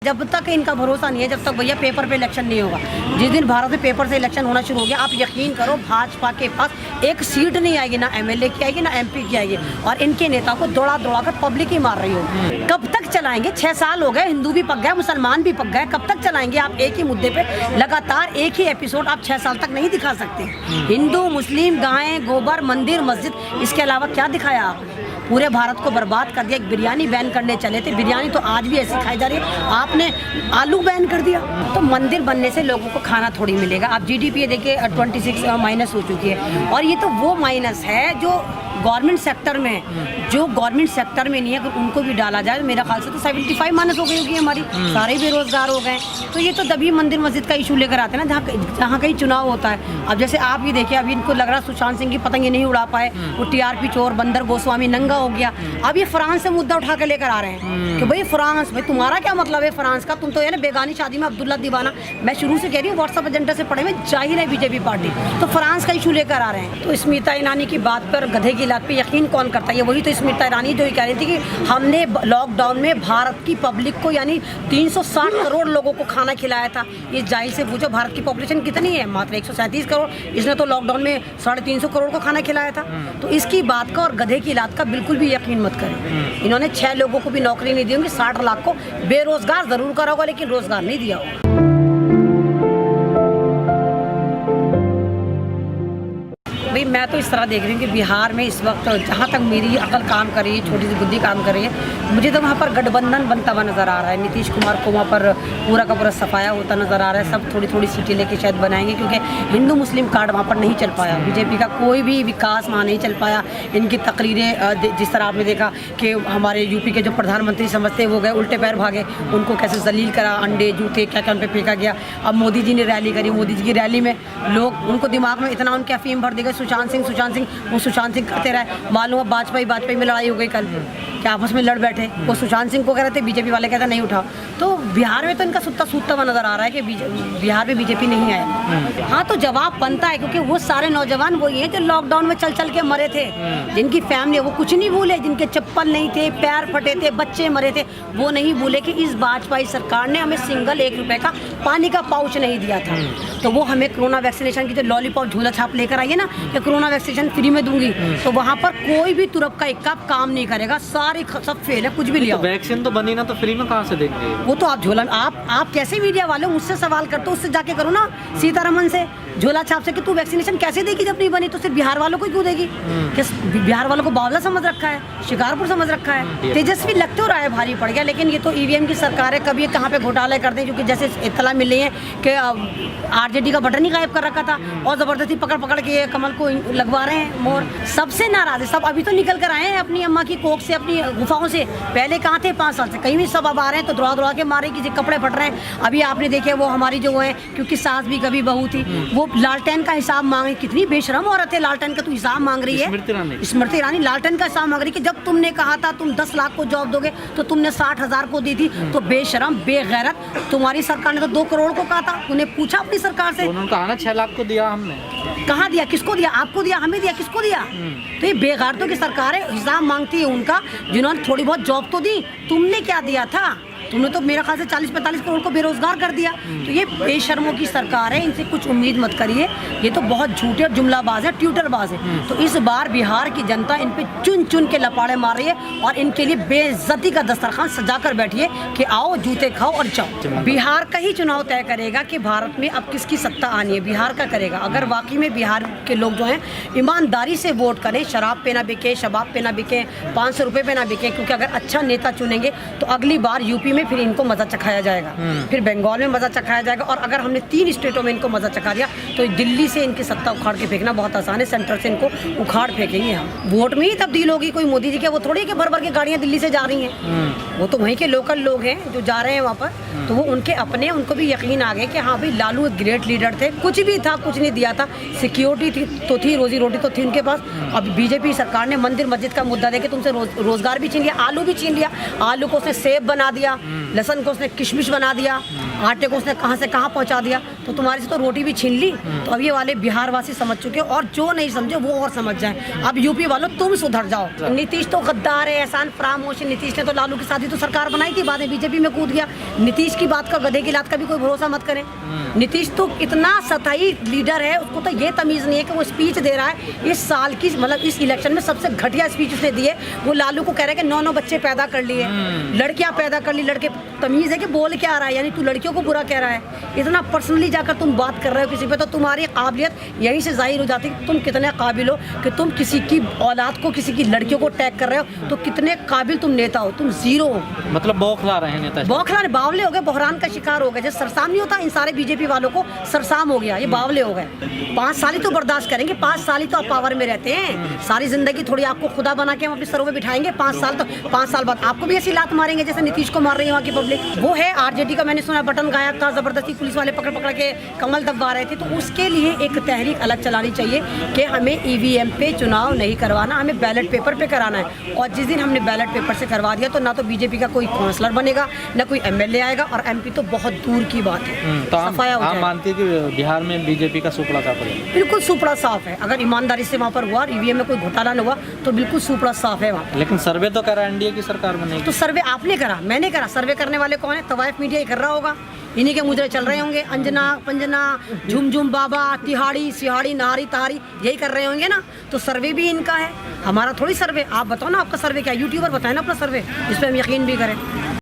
जब तक इनका भरोसा नहीं है, जब तक भैया पेपर पे इलेक्शन नहीं होगा। जिस दिन भारत में पेपर से इलेक्शन होना शुरू हो गया, आप यकीन करो भाजपा के पास एक सीट नहीं आएगी, ना एमएलए की आएगी, ना एमपी की आएगी, और इनके नेता को दौड़ा दौड़ा कर पब्लिक ही मार रही होगी। कब तक चलाएंगे? 6 साल हो गए, हिंदू भी पक गए, मुसलमान भी पक गए, कब तक चलाएंगे आप एक ही मुद्दे पे लगातार एक ही एपिसोड? आप 6 साल तक नहीं दिखा सकते। हिंदू, मुस्लिम, गायें, गोबर, मंदिर, मस्जिद, इसके अलावा क्या दिखाया आपने? पूरे भारत को बर्बाद कर दिया। एक बिरयानी बैन करने चले थे, बिरयानी तो आज भी ऐसी खाई जा रही है, आपने आलू बैन कर दिया। तो मंदिर बनने से लोगों को खाना थोड़ी मिलेगा। आप जीडीपी देखिए 26 माइनस हो चुकी है, और ये तो वो माइनस है जो गवर्नमेंट सेक्टर में, जो गवर्नमेंट सेक्टर में नहीं है, अगर उनको भी डाला जाए तो मेरा ख्याल से तो 75 माइनस हो गई होगी हमारी, सारे बेरोजगार हो गए। तो ये तो तभी मंदिर मस्जिद का इशू लेकर आते हैं ना, जहाँ कहीं चुनाव होता है। अब जैसे आप ही देखिए, अभी इनको लग रहा सुशांत सिंह की पतंगे नहीं उड़ा पाए, वो टीआरपी चोर बंदर गोस्वामी नंगा हो गया। अब ये फ्रांस से मुद्दा उठा के लेकर आ रहे हैं कि भाई फ्रांस, भाई तुम्हारा क्या मतलब है फ्रांस का? तुम तो है ना बेगानी शादी में अब्दुल्ला दीवाना। मैं शुरू से कह रही हूँ व्हाट्सएप एजेंडा से पढ़े में जाहिर है बीजेपी पार्टी तो फ्रांस का इशू लेकर आ रहे हैं। तो स्मृति ईरानी की बात पर, गधे की लात पे यकीन कौन करता है? वही तो स्मृति ईरानी जो कह रही थी कि हमने लॉकडाउन में भारत की पब्लिक को यानी 360 करोड़ लोगों को खाना खिलाया था। ये जाहिर से पूछो भारत की पॉपुलेशन कितनी है? मात्र 137 करोड़। इसने तो लॉकडाउन में 350 करोड़ को खाना खिलाया था। तो इसकी बात का और गधे की लात का बिल्कुल भी यकीन मत करें। इन्होंने 6 लोगों को भी नौकरी नहीं दी होगी, 60 लाख को बेरोजगार जरूर करा होगा, लेकिन रोजगार नहीं दिया होगा। भाई मैं तो इस तरह देख रही हूँ कि बिहार में इस वक्त जहाँ तक मेरी अकल काम कर रही है, छोटी सी बुद्धि काम कर रही है, मुझे तो वहाँ पर गठबंधन बनता हुआ नज़र आ रहा है। नीतीश कुमार को वहाँ पर पूरा का पूरा सफाया होता नज़र आ रहा है। सब थोड़ी थोड़ी सीटें लेके शायद बनाएंगे, क्योंकि हिंदू मुस्लिम कार्ड वहाँ पर नहीं चल पाया। बीजेपी का कोई भी विकास वहाँ नहीं चल पाया। इनकी तकरीरें जिस तरह आपने देखा कि हमारे यूपी के जो प्रधानमंत्री समझते वो गए उल्टे पैर भागे, उनको कैसे जलील करा, अंडे जूते क्या क्या उन पर फेंका गया। अब मोदी जी ने रैली करी, मोदी जी की रैली में लोग, उनको दिमाग में इतना उनके अफीम भर देगा सुशांत सिंह वो सुशांत सिंह करते रहे। मालूम है वाजपेयी में लड़ाई हो गई कल, क्या आपस में लड़ बैठे। वो सुशांत सिंह को कह रहे थे, बीजेपी वाले कहते नहीं उठाओ। तो बिहार में तो इनका सुत्ता सूतता हुआ नजर आ रहा है कि बिहार में बीजेपी नहीं आएगा। हाँ, तो जवाब बनता है, क्योंकि वो सारे नौजवान वही हैं जो लॉकडाउन में चल चल के मरे थे, जिनकी फैमिली वो कुछ नहीं भूले, जिनके चप्पल नहीं थे, पैर फटे थे, बच्चे मरे थे, वो नहीं भूले कि इस वाजपेयी सरकार ने हमें सिंगल 1 रुपए का पानी का पाउच नहीं दिया था। तो वो हमें कोरोना वैक्सीनेशन की जो लॉलीपॉप झोला छाप लेकर आई है ना कि कोरोना वैक्सीनेशन फ्री में दूंगी, तो वहाँ पर कोई भी तुरप का इक्का काम नहीं करेगा, सारी सब फेल है, कुछ भी लिया। तो वैक्सीन तो बनी ना, तो फ्री में कहाँ से देंगे? वो तो आप झोला, आप कैसे मीडिया वाले मुझसे सवाल करते हो, उससे जाके करो ना सीतारमन से, झोला छाप से कि तू वैक्सीनेशन कैसे देगी जब नहीं बनी, तो सिर्फ बिहार वालों को क्यों देगी? बिहार वालों को बावला समझ रखा है, शिकारपुर समझ रखा है। तेजस्वी लगते हो रहा है भारी पड़ गया, लेकिन ये तो ईवीएम की सरकार है, कभी कहाँ पे घोटाले करते हैं। क्योंकि जैसे इत्तला मिल रही है कि आरजेडी का बटन ही गायब कर रखा था और जबरदस्ती पकड़ पकड़ के कमल को लगवा रहे हैं मोर। सबसे नाराज है सब, अभी तो निकल कर आए हैं अपनी अम्मा की कोख से, अपनी गुफाओं से। पहले कहाँ थे 5 साल से? कहीं भी सब अब आ रहे हैं तो दौड़ा के मारे, किसी कपड़े फट रहे हैं। अभी आपने देखे वो हमारी जो है, क्योंकि सास भी कभी बहू थी, वो लालटेन का हिसाब मांग रही। कितनी बेशरम औरत है, लालटेन का तू हिसाब मांग रही है। स्मृति ईरानी लालटेन का हिसाब मांग रही कि जब तुमने कहा था तुम 10 लाख को जॉब दोगे तो तुमने 60,000 को दी थी। तो बेशरम बेगैरत, तुम्हारी सरकार ने तो 2 करोड़ को कहा था। उन्हें पूछा अपनी सरकार से, उन्होंने कहा ना 6 लाख को दिया हमने। कहाँ दिया? किसको दिया? आपको दिया, हमें दिया, किसको दिया? तो ये बेगैरतों की सरकार है, हिसाब मांगती है उनका जिन्होंने थोड़ी बहुत जॉब तो दी। तुमने क्या दिया था? तुमने तो मेरा ख्याल से 40-45 करोड़ को बेरोजगार कर दिया। तो ये बेशर्मों की सरकार है, इनसे कुछ उम्मीद मत करिए। ये तो बहुत झूठे और जुमलाबाज है, ट्यूटरबाज है। तो इस बार बिहार की जनता इन पे चुन चुन के लपाड़े मार रही है और इनके लिए बेइज्जती का दस्तरखान सजा कर बैठी है कि आओ जूते खाओ और जाओ। बिहार का ही चुनाव तय करेगा कि भारत में अब किसकी सत्ता आनी है, बिहार का करेगा। अगर वाकई में बिहार के लोग जो हैं ईमानदारी से वोट करें, शराब पे ना बिके, शबाब पे ना बिके, 500 रुपये पे ना बिके, क्योंकि अगर अच्छा नेता चुनेंगे तो अगली बार यूपी में फिर इनको मजा चखाया जाएगा, फिर बंगाल में मजा चखाया जाएगा, और अगर हमने 3 स्टेटों में इनको मजा चखा दिया तो दिल्ली से इनकी सत्ता उखाड़ के फेंकना बहुत आसान है। सेंटर से इनको उखाड़ फेंकेंगे हम। वोट में ही तब्दील होगी। कोई मोदी जी के वो थोड़ी कि भर भर के गाड़ियां दिल्ली से जा रही हैं, वो तो वहीं के लोकल लोग हैं जो जा रहे हैं वहाँ पर। तो वो उनके अपने, उनको भी यकीन आ गया कि हाँ भाई लालू एक ग्रेट लीडर थे, कुछ भी था, कुछ नहीं दिया था, सिक्योरिटी तो थी, रोजी रोटी तो थी उनके पास। अब बीजेपी सरकार ने मंदिर मस्जिद का मुद्दा देके तुमसे रोजगार भी छीन लिया, आलू भी छीन लिया। आलू को उसने सेब बना दिया, लहसन को उसने किशमिश बना दिया, आटे को उसने कहाँ से कहाँ पहुँचा दिया, तो तुम्हारी से तो रोटी भी छीन ली। तो अब ये वाले बिहार वासी समझ चुके हैं, और जो नहीं समझे वो और समझ जाए। अब यूपी वालों तुम सुधर जाओ। नीतीश तो गद्दार है, एहसान फरामोश है। नीतीश ने तो लालू के साथ ही तो सरकार बनाई थी, बाद में बीजेपी में कूद गया। नीतीश की बात का, गधे की लात का भी कोई भरोसा मत करें। नीतीश तो इतना सताई लीडर है, उसको तो ये तमीज़ नहीं है कि वो स्पीच दे रहा है इस साल की, मतलब इस इलेक्शन में सबसे घटिया स्पीच उसने दी है। वो लालू को कह रहा है कि 9 बच्चे पैदा कर लिए, लड़कियां पैदा कर ली, लड़के, तमीज़ है कि बोल क्या रहा है, यानी तू लड़कियों को बुरा कह रहा है। इतना पर्सनली जाकर तुम बात कर रहे हो किसी पे, तो तुम्हारी काबिलियत यहीं से जाहिर हो जाती है तुम कितने काबिल हो, कि तुम किसी की औलाद को, किसी की लड़कियों को टैग कर रहे हो, तो कितने काबिल तुम नेता हो, तुम जीरो हो। मतलब बौखला रहे हैं नेता। बौखला, बावले हो गए, बहरान का शिकार हो गए। जैसे सरसाम नहीं होता, इन सारे बीजेपी वालों को सरसाम हो गया, ये बावले हो गए। 5 साल ही तो बर्दाश्त करेंगे, 5 साल ही तो आप पावर में रहते हैं। सारी जिंदगी थोड़ी आपको खुदा बना के हम अपने सरों में बिठाएंगे, 5 साल, तो 5 साल बाद आपको भी ऐसी लात मारेंगे जैसे नीतीश को मार रही है वहाँ की पब्लिक। वो है आरजेडी का, मैंने सुना बटन गायब था, जबरदस्ती पुलिस वाले पकड़ पकड़ के कमल दबा रहे थे। तो उसके लिए एक तहरीक अलग चलानी चाहिए कि हमें ईवीएम पे चुनाव नहीं करवाना, हमें बैलेट पेपर पे कराना है। और जिस दिन हमने बैलेट पेपर से करवा दिया तो ना तो बीजेपी का कोई काउंसलर बनेगा, ना कोई एमएलए आएगा, और एमपी तो बहुत दूर की बात है। तो आप सफाया हो जाएगा। मानते हैं कि बिहार में बीजेपी का सुपड़ा साफ है? बिल्कुल सुपड़ा साफ है। अगर ईमानदारी से वहाँ पर हुआ, ईवीएम में कोई घोटाला न हुआ, तो बिल्कुल सुपड़ा साफ है वहाँ। लेकिन सर्वे तो करा एनडीए की सरकार बनेगी। तो सर्वे आपने करा, मैंने करा। सर्वे करने वाले कौन है? तवाइफ मीडिया ही कर रहा होगा, इन्हीं के मुद्रे चल रहे होंगे। अंजना पंजना, झुमझुम बाबा, तिहाड़ी सिहाड़ी, नारी तारी, यही कर रहे होंगे ना। तो सर्वे भी इनका है, हमारा थोड़ी सर्वे। आप बताओ ना, आपका सर्वे क्या है? यूट्यूबर बताए ना अपना सर्वे, जिस पर हम यकीन भी करें।